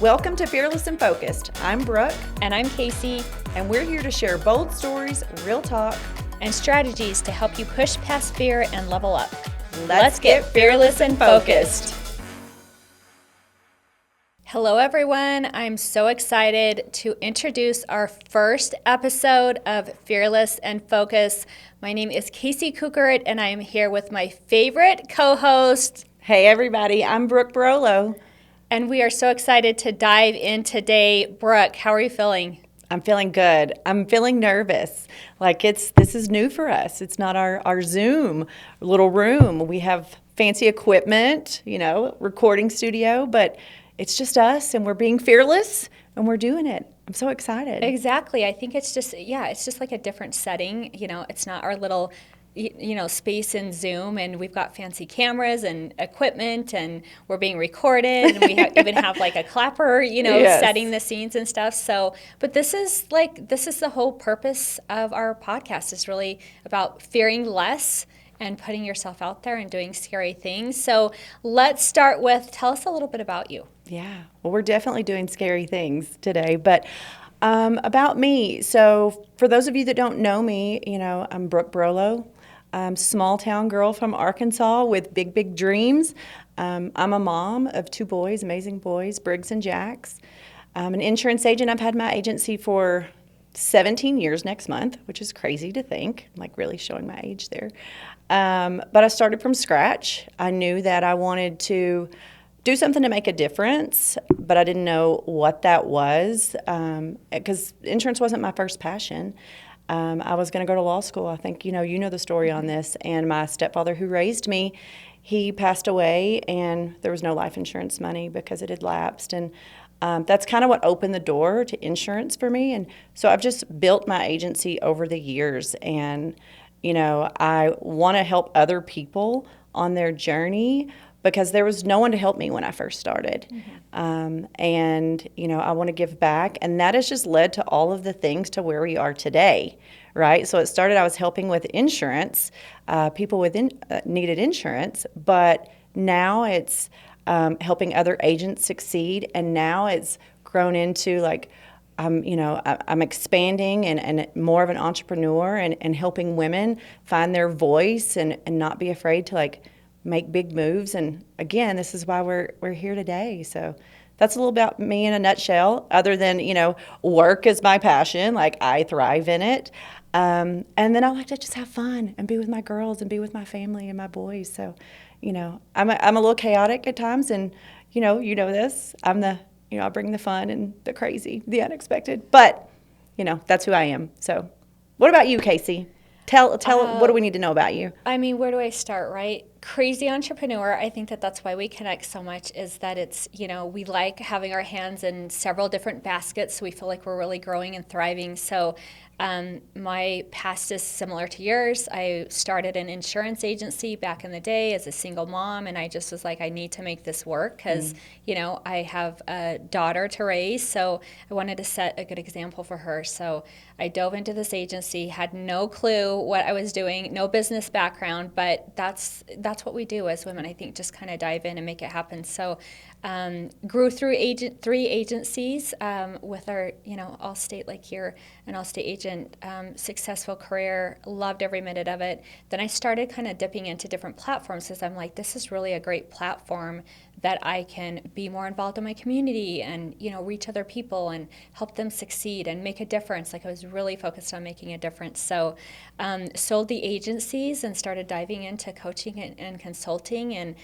Welcome to Fearless and Focused. I'm Brooke. And I'm Casey. And we're here to share bold stories, real talk, and strategies to help you push past fear and level up. Let's get fearless and focused. Hello, everyone. I'm so excited to introduce our first episode of Fearless and Focus. My name is Casey Kuckert, and I am here with my favorite co-host. Hey, everybody. I'm Brooke Brolo. And we are so excited to dive in today. Brooke, how are you feeling? I'm feeling good. I'm feeling nervous. This is new for us. It's not our Zoom little room. We have fancy equipment, recording studio, but it's just us, and we're being fearless, and we're doing it. I'm so excited. Exactly. I think it's just like a different setting. It's not our little space in Zoom, and we've got fancy cameras and equipment, and we're being recorded, and we even have like a clapper, Yes. setting the scenes and stuff. So, but this is the whole purpose of our podcast, is really about fearing less and putting yourself out there and doing scary things. So let's start with, tell us a little bit about you. Yeah, well, we're definitely doing scary things today, but about me. So for those of you that don't know me, I'm Brooke Brolo. I'm a small town girl from Arkansas with big, big dreams. I'm a mom of two boys, amazing boys, Briggs and Jacks. I'm an insurance agent. I've had my agency for 17 years next month, which is crazy to think. I'm really showing my age there. But I started from scratch. I knew that I wanted to do something to make a difference, but I didn't know what that was, because insurance wasn't my first passion. I was going to go to law school. I think, you know the story on this. And my stepfather, who raised me, he passed away, and there was no life insurance money because it had lapsed. And that's kind of what opened the door to insurance for me. And so I've just built my agency over the years. And, I want to help other people on their journey, because there was no one to help me when I first started. Mm-hmm. I want to give back. And that has just led to all of the things to where we are today, right? So it started, I was helping with insurance, people needed insurance, but now it's helping other agents succeed. And now it's grown into I'm expanding and more of an entrepreneur and helping women find their voice and not be afraid to make big moves. And again, this is why we're here today. So that's a little about me in a nutshell, other than, work is my passion. I thrive in it. And then I like to just have fun and be with my girls and be with my family and my boys. So, I'm a little chaotic at times, and, this. I bring the fun and the crazy, the unexpected. But, that's who I am. So what about you, Casey? Tell what do we need to know about you? I mean, where do I start, right? Crazy entrepreneur. I think that's why we connect so much, is that it's, we like having our hands in several different baskets, so we feel like we're really growing and thriving. So my past is similar to yours. I started an insurance agency back in the day as a single mom, and I just was like, I need to make this work because, I have a daughter to raise, so I wanted to set a good example for her. So I dove into this agency, had no clue what I was doing, no business background, but that's what we do as women, I think, just kind of dive in and make it happen. So grew through 3 agencies with our, Allstate, here, an Allstate agent, successful career, loved every minute of it. Then I started kind of dipping into different platforms, because I'm like, this is really a great platform that I can be more involved in my community and, reach other people and help them succeed and make a difference. I was really focused on making a difference. So sold the agencies and started diving into coaching and consulting, and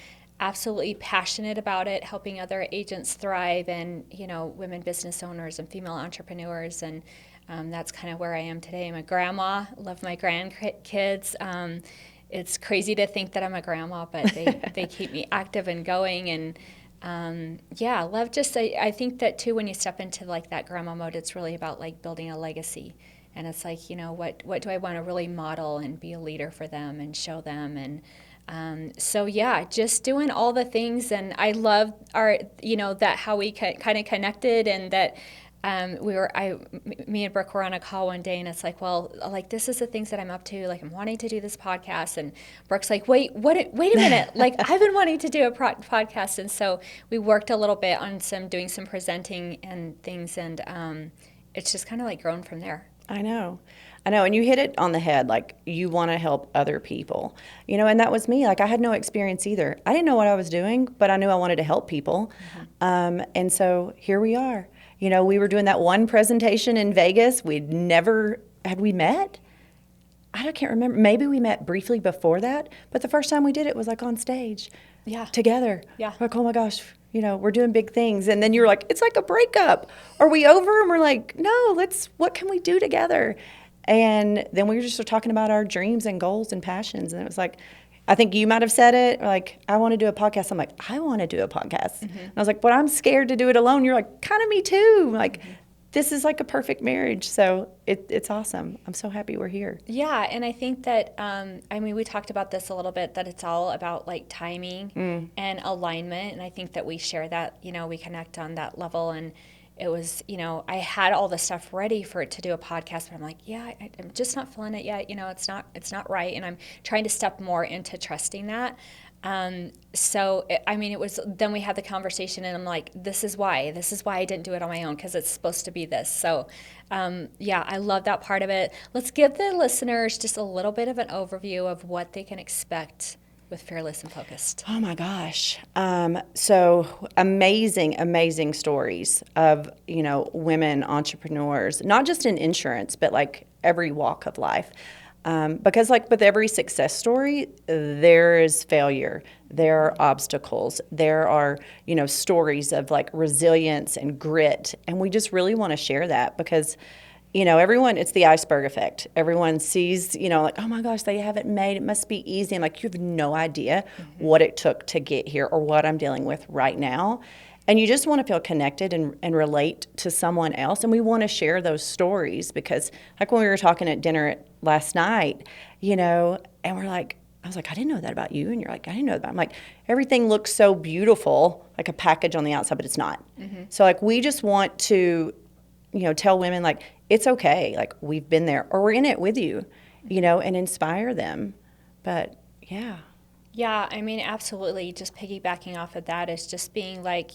absolutely passionate about it, helping other agents thrive, and, women business owners and female entrepreneurs. And that's kind of where I am today. I'm a grandma, love my grandkids. It's crazy to think that I'm a grandma, but they keep me active and going. And love I think that too, when you step into that grandma mode, it's really about building a legacy. And it's what do I want to really model and be a leader for them and show them. And just doing all the things. And I love our, that how we kind of connected, and that me and Brooke were on a call one day, and it's like, well, like, this is the things that I'm up to. Like, I'm wanting to do this podcast, and Brooke's like, wait a minute. Like, I've been wanting to do a podcast, and so we worked a little bit on doing some presenting and things, and it's just kind of like grown from there. I know. And you hit it on the head. Like, you want to help other people, and that was me. Like, I had no experience either. I didn't know what I was doing, but I knew I wanted to help people. And so here we are. We were doing that one presentation in Vegas. Had we met? I can't remember. Maybe we met briefly before that, but the first time we did it was like on stage. Yeah. Together. Yeah. Like, oh my gosh, we're doing big things. And then you're like, it's like a breakup. Are we over? And we're like, no, what can we do together? And then we were just talking about our dreams and goals and passions. And it was like, I think you might have said it, like, I want to do a podcast. I'm like, I want to do a podcast. And I was like, but I'm scared to do it alone. You're like, kind of me too. Like, this is like a perfect marriage. So it's awesome. I'm so happy we're here. Yeah, and I think that, we talked about this a little bit, that it's all about like timing and alignment. And I think that we share that, we connect on that level. And it was, I had all the stuff ready for it to do a podcast, but I'm like, yeah, I'm just not feeling it yet. It's not right. And I'm trying to step more into trusting that. It was, then we had the conversation, and I'm like, this is why I didn't do it on my own, because it's supposed to be this. So, I love that part of it. Let's give the listeners just a little bit of an overview of what they can expect with Fearless and Focused. Oh my gosh. So amazing stories of, women entrepreneurs, not just in insurance, but like every walk of life. Because like with every success story, there is failure, there are obstacles, there are, stories of like resilience and grit. And we just really want to share that because, everyone, it's the iceberg effect. Everyone sees, like, oh my gosh, they haven't made, it must be easy. I'm like, you have no idea what it took to get here or what I'm dealing with right now. And you just want to feel connected and relate to someone else. And we want to share those stories because like when we were talking at dinner last night, and we're like, I was like, I didn't know that about you. And you're like, I didn't know that. I'm like, everything looks so beautiful, like a package on the outside, but it's not. So like, we just want to, tell women like, it's okay. Like we've been there or we're in it with you, and inspire them. But yeah. Yeah, absolutely. Just piggybacking off of that is just being like,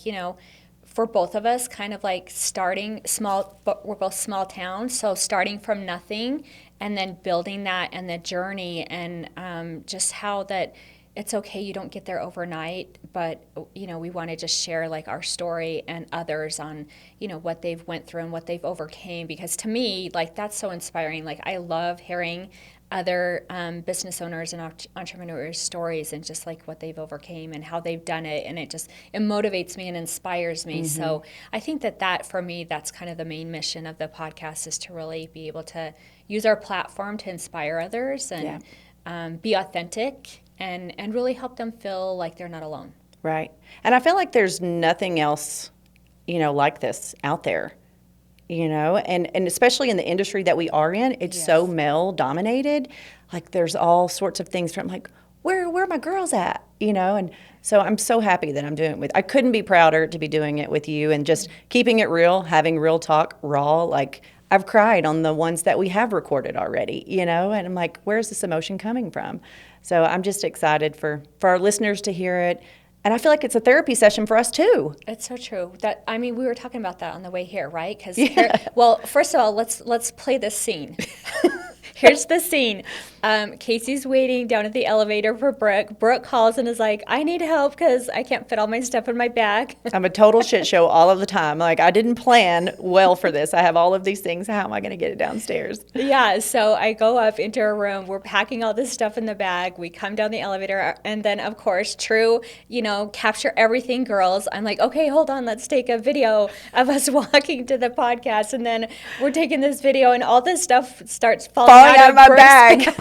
for both of us, kind of like starting small, but we're both small towns. So starting from nothing and then building that and the journey and just how that it's okay. You don't get there overnight, but, we want to just share like our story and others on, what they've went through and what they've overcame. Because to me, like, that's so inspiring. Like, I love hearing other business owners and entrepreneurs' stories and just like what they've overcame and how they've done it. And it motivates me and inspires me. So I think that for me, that's kind of the main mission of the podcast, is to really be able to use our platform to inspire others and be authentic and really help them feel like they're not alone. Right. And I feel like there's nothing else, like this out there. And especially in the industry that we are in, it's so male dominated. Like there's all sorts of things from like, where are my girls at? And so I'm so happy that I'm doing it I couldn't be prouder to be doing it with you and just keeping it real, having real talk, raw. Like I've cried on the ones that we have recorded already, and I'm like, where's this emotion coming from? So I'm just excited for our listeners to hear it. And I feel like it's a therapy session for us too. It's so true. We were talking about that on the way here, right? Because first of all, let's play this scene. Here's the scene. Casey's waiting down at the elevator for Brooke. Brooke calls and is like, I need help because I can't fit all my stuff in my bag. I'm a total shit show all of the time. Like, I didn't plan well for this. I have all of these things. How am I going to get it downstairs? Yeah, so I go up into her room. We're packing all this stuff in the bag. We come down the elevator. And then, of course, true, capture everything girls. I'm like, okay, hold on. Let's take a video of us walking to the podcast. And then we're taking this video and all this stuff starts falling out of my bag.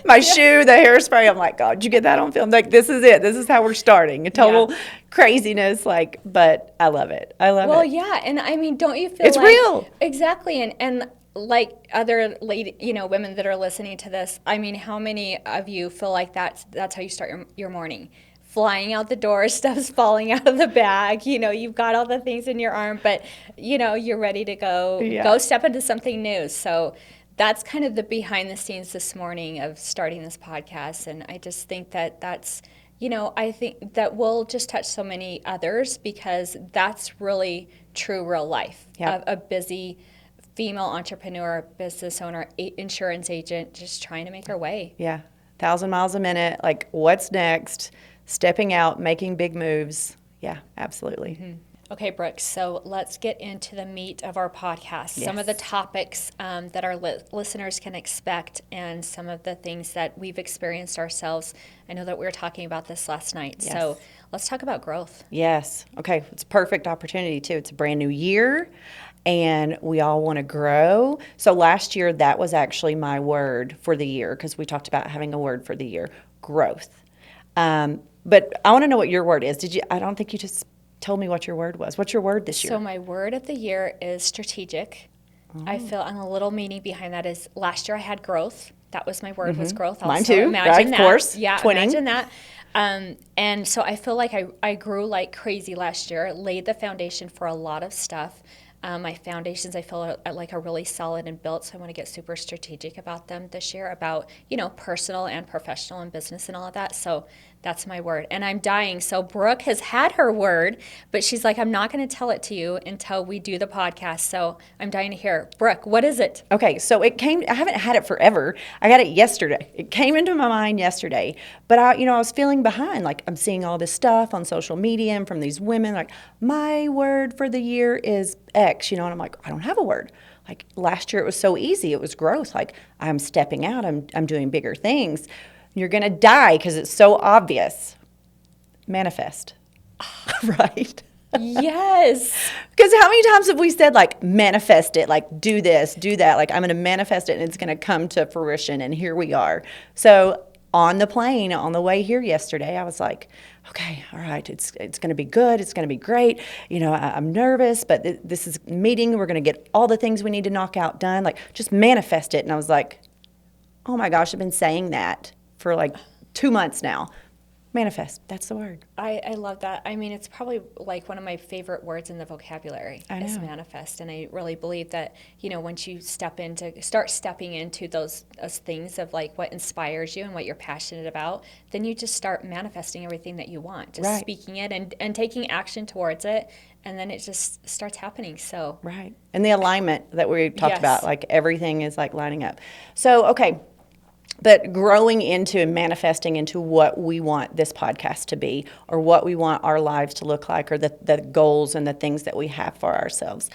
My shoe, the hairspray. I'm like, God, did you get that on film? Like, this is it. This is how we're starting. A total craziness. Like, but I love it. I love it. Well, yeah. And don't you feel it's like real? Exactly. And like other women that are listening to this, how many of you feel like that's how you start your morning? flying out the door, stuff's falling out of the bag. You've got all the things in your arm, but you're ready to go step into something new. So that's kind of the behind the scenes this morning of starting this podcast. And I just think that that's, I think that we'll just touch so many others because that's really true real life of a busy female entrepreneur, business owner, insurance agent, just trying to make her way. Yeah. 1,000 miles a minute. Like, what's next? Stepping out, making big moves. Yeah, absolutely. Mm-hmm. Okay, Brooke, so let's get into the meat of our podcast. Yes. Some of the topics that our listeners can expect and some of the things that we've experienced ourselves. I know that we were talking about this last night. Yes. So let's talk about growth. Yes. Okay. It's a perfect opportunity, too. It's a brand new year, and we all want to grow. So last year, that was actually my word for the year because we talked about having a word for the year, growth. But I want to know what your word is. I don't think you just told me what your word was. What's your word this year? So my word of the year is strategic. I feel, and a little meaning behind that is last year I had growth. That was my word, was growth. Mine too, right? Of course. Yeah, Twinning. imagine that. And so I feel like I grew like crazy last year, laid the foundation for a lot of stuff. My foundations, I feel like are really solid and built, so I want to get super strategic about them this year, about, personal and professional and business and all of that. So that's my word. And I'm dying. So Brooke has had her word, but she's like, I'm not going to tell it to you until we do the podcast. So I'm dying to hear. Brooke, what is it? Okay, so I haven't had it forever. I got it yesterday. It came into my mind yesterday, but I was feeling behind. Like, I'm seeing all this stuff on social media and from these women, like, my word for the year is X, and I'm like, I don't have a word. Like, last year it was so easy. It was growth. Like, I'm stepping out. I'm doing bigger things. You're going to die because it's so obvious. Manifest. Right? Yes. Because how many times have we said, like, manifest it, like, do this, do that, like, I'm going to manifest it and it's going to come to fruition, and here we are. So on the plane, on the way here yesterday, I was like, okay, all right, it's going to be good, it's going to be great. I'm nervous, but this is meeting, we're going to get all the things we need to knock out done, like, just manifest it. And I was like, oh my gosh, I've been saying that for like 2 months now. Manifest, that's the word. I love that. I mean, it's probably like one of my favorite words in the vocabulary is manifest. And I really believe that, once you start stepping into those things of like what inspires you and what you're passionate about, then you just start manifesting everything that you want, just speaking it and taking action towards it. And then it just starts happening. So right. And the alignment that we talked about, like everything is like lining up. So, okay. But growing into and manifesting into what we want this podcast to be, or what we want our lives to look like, or the goals and the things that we have for ourselves.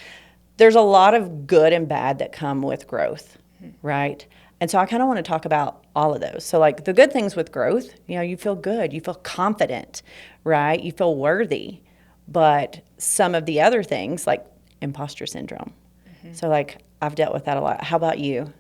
There's a lot of good and bad that come with growth, right? And so I kind of want to talk about all of those. So like the good things with growth, you feel good, you feel confident, right? You feel worthy. But some of the other things, like imposter syndrome. So like I've dealt with that a lot. How about you?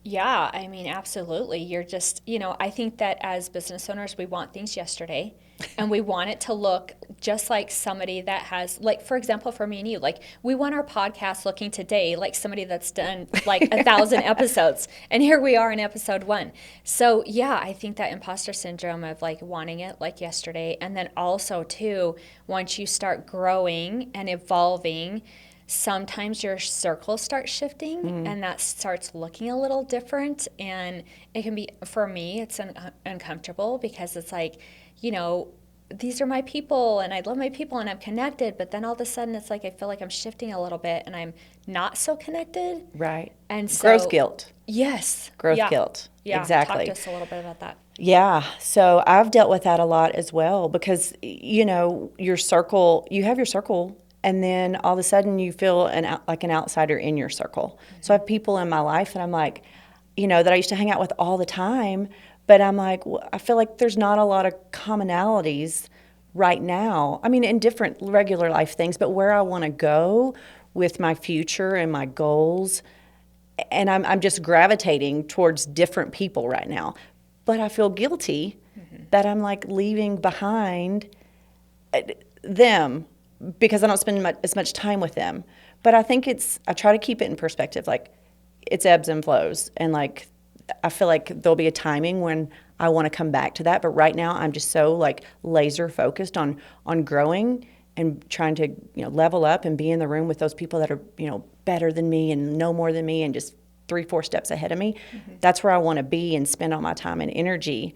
Yeah, I mean, absolutely. You're just, I think that as business owners, we want things yesterday and we want it to look just like somebody that has, like, for example, for me and you, like, we want our podcast looking today like somebody that's done like 1,000 episodes. And here we are in episode 1. So, yeah, I think that imposter syndrome of like wanting it like yesterday. And then also, too, once you start growing and evolving, sometimes your circle starts shifting and that starts looking a little different. And it can be, for me, it's uncomfortable because it's like, these are my people and I love my people and I'm connected. But then all of a sudden it's like I feel like I'm shifting a little bit and I'm not so connected. Right. And so, growth guilt. Yes. Growth guilt. Yeah. Exactly. Talk to us a little bit about that. Yeah. So I've dealt with that a lot as well because, your circle, you have your circle. And then all of a sudden you feel like an outsider in your circle. So I have people in my life that I'm like, that I used to hang out with all the time. But I'm like, I feel like there's not a lot of commonalities right now. I mean, in different regular life things, but where I want to go with my future and my goals. And I'm just gravitating towards different people right now. But I feel guilty that I'm like leaving behind them, because I don't spend as much time with them. But I think I try to keep it in perspective. Like, it's ebbs and flows. And, like, I feel like there'll be a timing when I want to come back to that. But right now I'm just so like laser focused on growing and trying to, level up and be in the room with those people that are, better than me and know more than me and just 3-4 steps ahead of me. That's where I want to be and spend all my time and energy.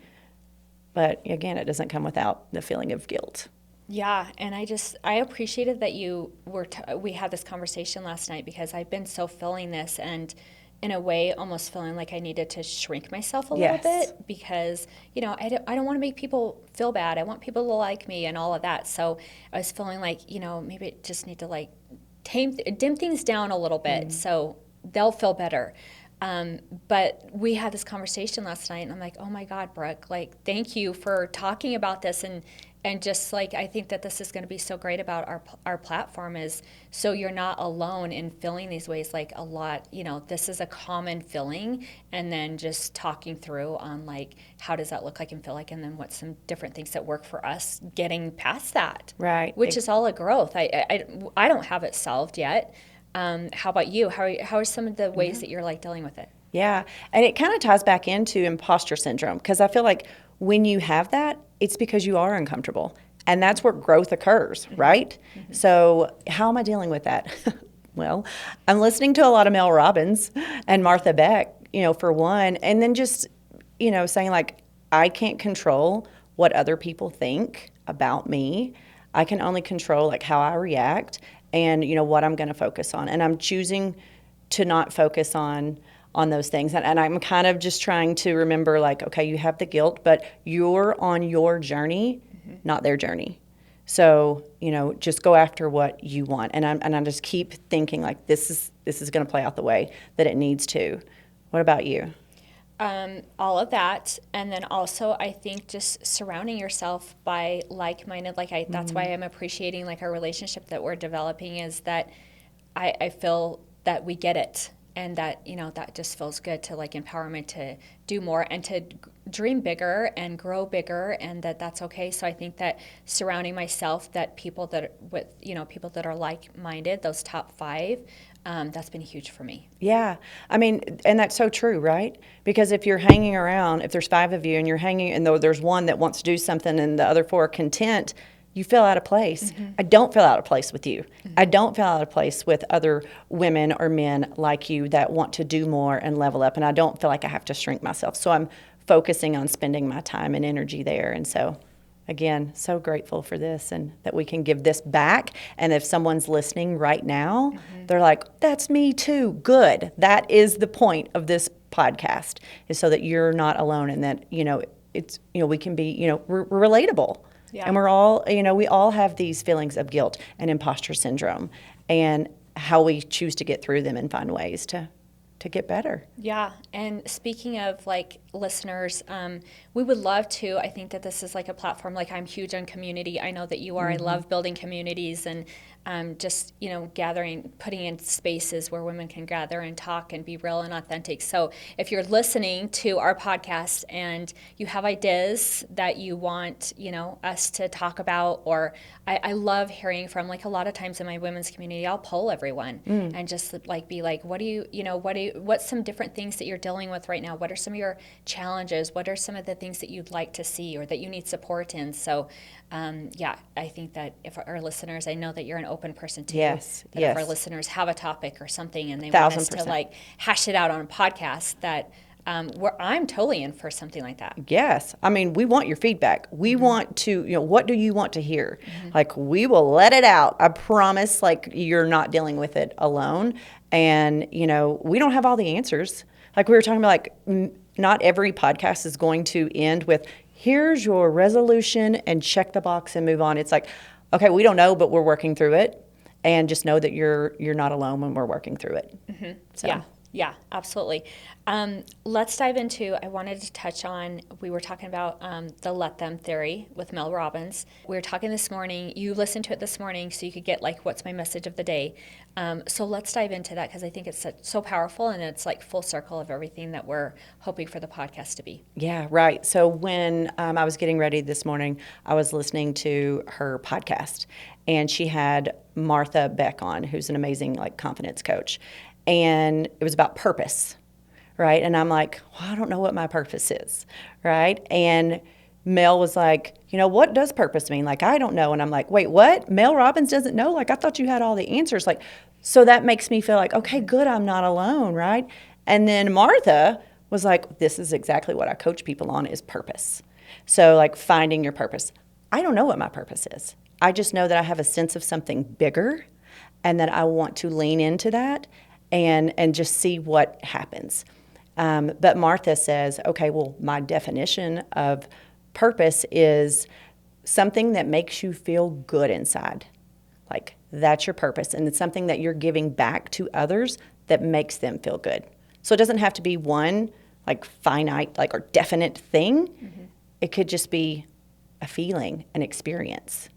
But again, it doesn't come without the feeling of guilt. Yeah, and I appreciated that we had this conversation last night, because I've been so feeling this, and in a way almost feeling like I needed to shrink myself a little bit, because I don't want to make people feel bad. I want people to like me and all of that. So I was feeling like maybe I just need to like dim things down a little bit so they'll feel better. But we had this conversation last night, and I'm like, oh my God, Brooke, like, thank you for talking about this. And just like, I think that this is going to be so great about our platform, is so you're not alone in feeling these ways. Like, a lot, this is a common feeling, and then just talking through on like, how does that look like and feel like, and then what's some different things that work for us getting past that. Right. Which is all a growth. I don't have it solved yet. How about you? How are some of the ways that you're like dealing with it? Yeah. And it kind of ties back into imposter syndrome, because I feel like when you have that, it's because you are uncomfortable. And that's where growth occurs, right? So how am I dealing with that? Well, I'm listening to a lot of Mel Robbins and Martha Beck, for one, and then just, saying like, I can't control what other people think about me. I can only control like how I react and, what I'm going to focus on. And I'm choosing to not focus on those things. And I'm kind of just trying to remember, like, okay, you have the guilt, but you're on your journey, not their journey. So, just go after what you want. And I just keep thinking, like, this is going to play out the way that it needs to. What about you? All of that. And then also, I think just surrounding yourself by like-minded, that's why I'm appreciating like our relationship that we're developing, is that I feel that we get it. And that, that just feels good, to like empowerment to do more and to dream bigger and grow bigger, and that's okay. So I think that surrounding myself people that are like-minded, those top 5, that's been huge for me. Yeah. I mean, and that's so true, right? Because if you're hanging around, if there's 5 of you and you're hanging, and though there's one that wants to do something and the other 4 are content, you feel out of place. I don't feel out of place with you. I don't feel out of place with other women or men like you that want to do more and level up. And I don't feel like I have to shrink myself. So I'm focusing on spending my time and energy there. And so, again, so grateful for this, and that we can give this back. And if someone's listening right now, they're like, that's me too. Good. That is the point of this podcast, is so that you're not alone, and that, it's, we can be, we're relatable. Yeah. And we're all, we all have these feelings of guilt and imposter syndrome, and how we choose to get through them and find ways to get better. Yeah. And speaking of like listeners, we would love to, I think that this is like a platform, like I'm huge on community. I know that you are. I love building communities, and just, gathering, putting in spaces where women can gather and talk and be real and authentic. So if you're listening to our podcast and you have ideas that you want, us to talk about, or I love hearing from, like, a lot of times in my women's community, I'll poll everyone and just like be like, what's some different things that you're dealing with right now? What are some of your challenges? What are some of the things that you'd like to see or that you need support in? So, I think that if our listeners, I know that you're an open person too. Yes. If our listeners have a topic or something and they want us to like hash it out on a podcast, that I'm totally in for something like that. Yes. I mean, we want your feedback. We want to, what do you want to hear? Like, we will let it out. I promise, like, you're not dealing with it alone. And, we don't have all the answers. Like we were talking about, like, not every podcast is going to end with, here's your resolution and check the box and move on. It's like, okay, we don't know, but we're working through it. And just know that you're not alone when we're working through it. So. Yeah, absolutely. Let's dive into, I wanted to touch on, we were talking about the let them theory with Mel Robbins. We were talking this morning, you listened to it this morning so you could get like, what's my message of the day? So let's dive into that, because I think it's so powerful, and it's like full circle of everything that we're hoping for the podcast to be. Yeah, right. So when I was getting ready this morning, I was listening to her podcast, and she had Martha Beck on, who's an amazing like confidence coach. And it was about purpose, right? And I'm like, well, I don't know what my purpose is, right? And Mel was like, what does purpose mean? Like, I don't know. And I'm like, wait, what? Mel Robbins doesn't know? Like, I thought you had all the answers. Like, so that makes me feel like, okay, good, I'm not alone, right? And then Martha was like, this is exactly what I coach people on is purpose. So like finding your purpose. I don't know what my purpose is. I just know that I have a sense of something bigger and that I want to lean into that and just see what happens. But Martha says, okay, well, my definition of purpose is something that makes you feel good inside. Like that's your purpose. And it's something that you're giving back to others that makes them feel good. So it doesn't have to be one like finite, like or definite thing. Mm-hmm. It could just be a feeling, an experience.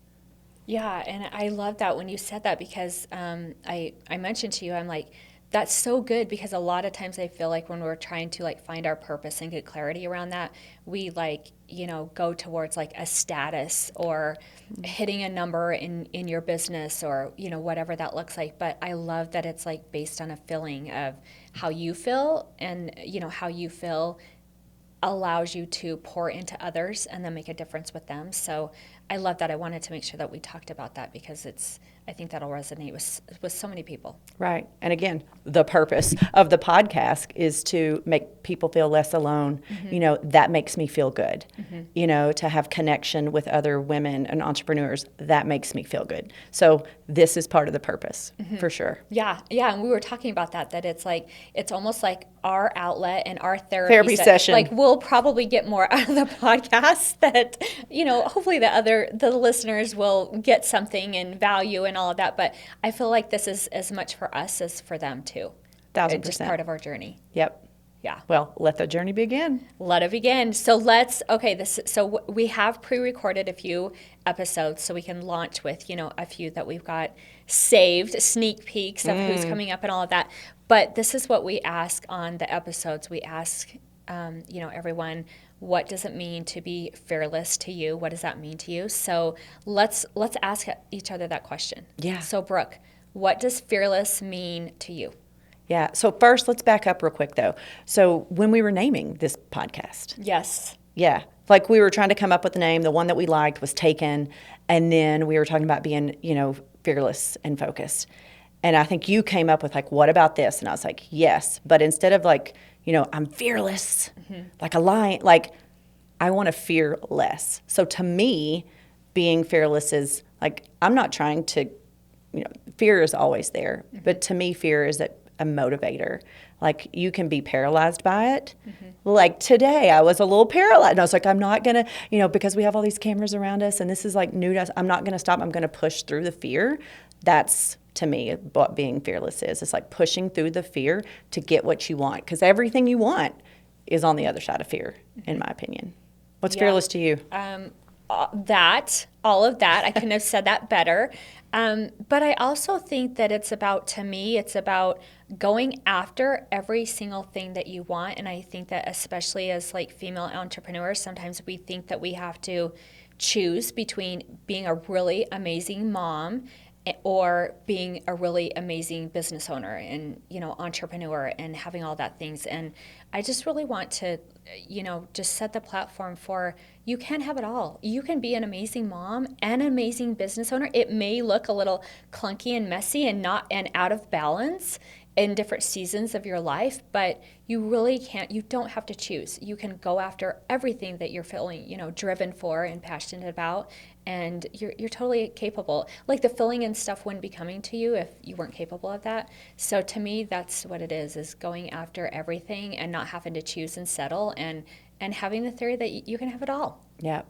Yeah, and I love that when you said that because I mentioned to you, I'm like, that's so good because a lot of times I feel like when we're trying to like find our purpose and get clarity around that, we like, go towards like a status or hitting a number in your business or, whatever that looks like. But I love that it's like based on a feeling of how you feel and, how you feel allows you to pour into others and then make a difference with them. So I love that. I wanted to make sure that we talked about that because I think that'll resonate with so many people. Right. And again, the purpose of the podcast is to make people feel less alone. Mm-hmm. That makes me feel good. Mm-hmm. To have connection with other women and entrepreneurs, that makes me feel good. So this is part of the purpose, mm-hmm. for sure. Yeah. Yeah. And we were talking about that it's almost like our outlet and our therapy session. Like we'll probably get more out of the podcast that, hopefully the listeners will get something and value and all of that. But I feel like this is as much for us as for them too. 1,000%. Just part of our journey. Yep. Yeah. Well, let the journey begin. Let it begin. So so we have pre-recorded a few episodes so we can launch with, a few that we've got saved, sneak peeks of who's coming up and all of that. But this is what we ask on the episodes. We ask, everyone, what does it mean to be fearless to you? What does that mean to you? So let's ask each other that question. Yeah. So Brooke, what does fearless mean to you? Yeah. So first, let's back up real quick, though. So when we were naming this podcast. Yes. Yeah. Like we were trying to come up with a name. The one that we liked was taken. And then we were talking about being, fearless and focused. And I think you came up with like, what about this? And I was like, yes. But instead of like, I'm fearless, mm-hmm. like a lion, like I want to fear less. So to me, being fearless is like, I'm not trying to, fear is always there. Mm-hmm. But to me, fear is a motivator. Like you can be paralyzed by it. Mm-hmm. Like today I was a little paralyzed and I was like, I'm not going to, because we have all these cameras around us and this is like new to us, I'm not going to stop. I'm going to push through the fear. That's to me what being fearless is. It's like pushing through the fear to get what you want because everything you want is on the other side of fear, mm-hmm. in my opinion. What's fearless to you? All of that. I couldn't have said that better. But I also think that it's about going after every single thing that you want. And I think that especially as like female entrepreneurs, sometimes we think that we have to choose between being a really amazing mom or being a really amazing business owner and, entrepreneur and having all that things. And I just really want to, just set the platform for you can have it all. You can be an amazing mom and an amazing business owner. It may look a little clunky and messy and out of balance in different seasons of your life, but you really can't, you don't have to choose. You can go after everything that you're feeling, driven for and passionate about, and you're totally capable. Like the filling in stuff wouldn't be coming to you if you weren't capable of that. So to me, that's what it is going after everything and not having to choose and settle and having the theory that you can have it all. Yeah.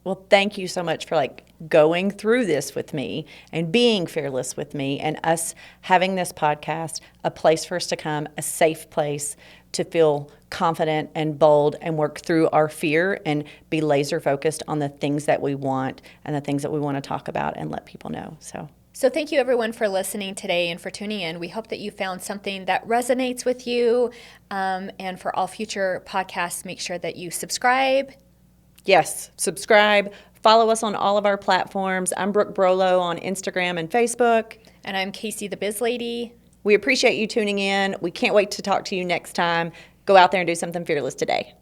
Well, thank you so much for like going through this with me and being fearless with me and us having this podcast, a place for us to come, a safe place to feel confident and bold and work through our fear and be laser focused on the things that we want and the things that we want to talk about and let people know. So thank you everyone for listening today and for tuning in. We hope that you found something that resonates with you. And for all future podcasts, make sure that you subscribe. Yes, subscribe. Follow us on all of our platforms. I'm Brooke Brolo on Instagram and Facebook. And I'm Casey the Biz Lady. We appreciate you tuning in. We can't wait to talk to you next time. Go out there and do something fearless today.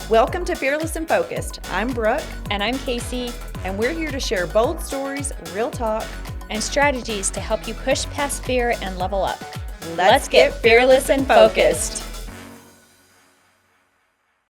Welcome to Fearless and Focused. I'm Brooke. And I'm Casey. And we're here to share bold stories, real talk, and strategies to help you push past fear and level up. Let's get fearless and focused.